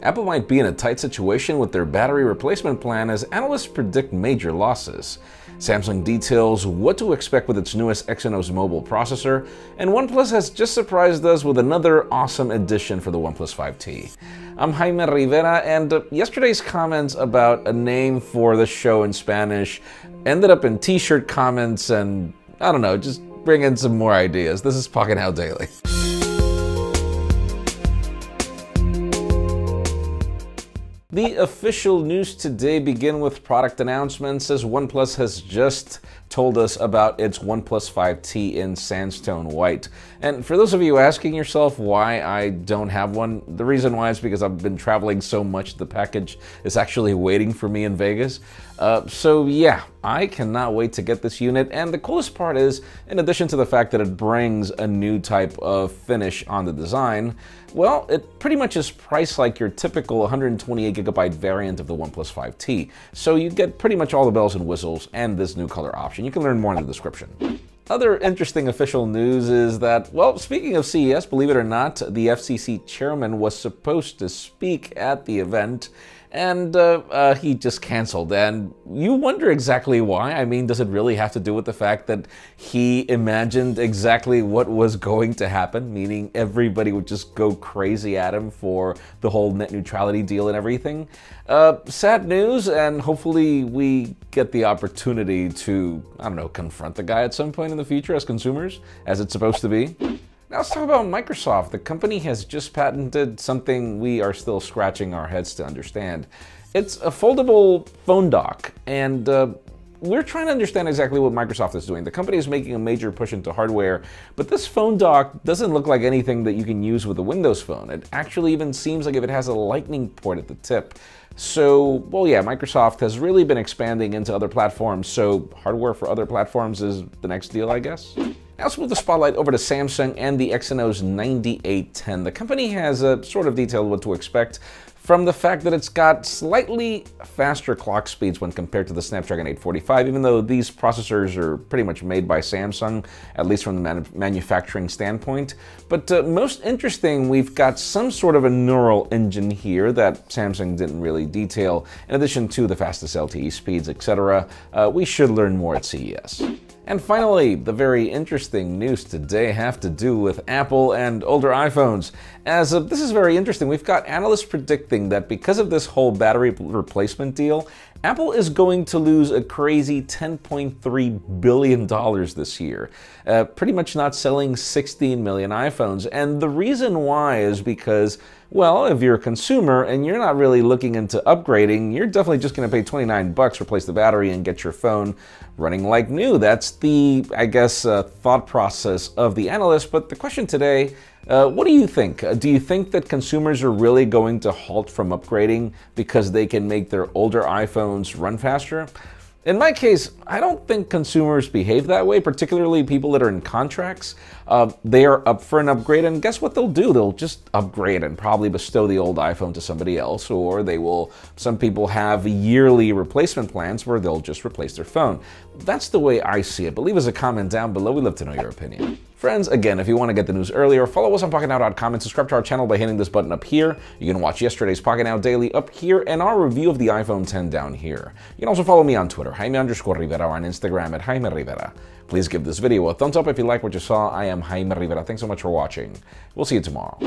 Apple might be in a tight situation with their battery replacement plan as analysts predict major losses. Samsung details what to expect with its newest Exynos mobile processor, and OnePlus has just surprised us with another awesome addition for the OnePlus 5T. I'm Jaime Rivera, and yesterday's comments about a name for the show in Spanish ended up in t-shirt comments and, I don't know, just bring in some more ideas. This is Pocketnow Daily. The official news today begin with product announcements, as OnePlus has just told us about its OnePlus 5T in Sandstone White. And for those of you asking yourself why I don't have one, the reason why is because I've been traveling so much the package is actually waiting for me in Vegas. So yeah, I cannot wait to get this unit, and the coolest part is, in addition to the fact that it brings a new type of finish on the design, well, it pretty much is priced like your typical 128GB variant of the OnePlus 5T, so you get pretty much all the bells and whistles and this new color option. You can learn more in the description. Other interesting official news is that, well, speaking of CES, believe it or not, the FCC Chairman was supposed to speak at the event, and he just canceled. And you wonder exactly why. I mean, does it really have to do with the fact that he imagined exactly what was going to happen, meaning everybody would just go crazy at him for the whole net neutrality deal and everything? Sad news, and hopefully we get the opportunity to, I don't know, confront the guy at some point in the future as consumers, as it's supposed to be. Now let's talk about Microsoft. The company has just patented something we are still scratching our heads to understand. It's a foldable phone dock, and we're trying to understand exactly what Microsoft is doing. The company is making a major push into hardware, but this phone dock doesn't look like anything that you can use with a Windows phone. It actually even seems like if it has a lightning port at the tip. So, well, yeah, Microsoft has really been expanding into other platforms, so hardware for other platforms is the next deal, I guess. Now let's move the spotlight over to Samsung and the Exynos 9810. The company has sort of detailed what to expect from the fact that it's got slightly faster clock speeds when compared to the Snapdragon 845, even though these processors are pretty much made by Samsung, at least from the manufacturing standpoint. But most interesting, we've got some sort of a neural engine here that Samsung didn't really detail, in addition to the fastest LTE speeds, etc. We should learn more at CES. And finally, the very interesting news today have to do with Apple and older iPhones. As this is very interesting, we've got analysts predicting that because of this whole battery replacement deal, Apple is going to lose a crazy $10.3 billion this year, pretty much not selling 16 million iPhones. And the reason why is because, well, if you're a consumer and you're not really looking into upgrading, you're definitely just going to pay $29, replace the battery, and get your phone running like new. That's the, I guess, thought process of the analysts. But the question today, what do you think? Do you think that consumers are really going to halt from upgrading because they can make their older iPhones run faster? In my case, I don't think consumers behave that way, particularly people that are in contracts. They are up for an upgrade, and guess what they'll do? They'll just upgrade and probably bestow the old iPhone to somebody else, or they will, some people have yearly replacement plans where they'll just replace their phone. That's the way I see it, but leave us a comment down below. We'd love to know your opinion. Friends, again, if you want to get the news earlier, follow us on Pocketnow.com and subscribe to our channel by hitting this button up here. You can watch yesterday's Pocketnow Daily up here and our review of the iPhone 10 down here. You can also follow me on Twitter, Jaime_Rivera, or on Instagram at Jaime Rivera. Please give this video a thumbs up if you like what you saw. I am Jaime Rivera. Thanks so much for watching. We'll see you tomorrow.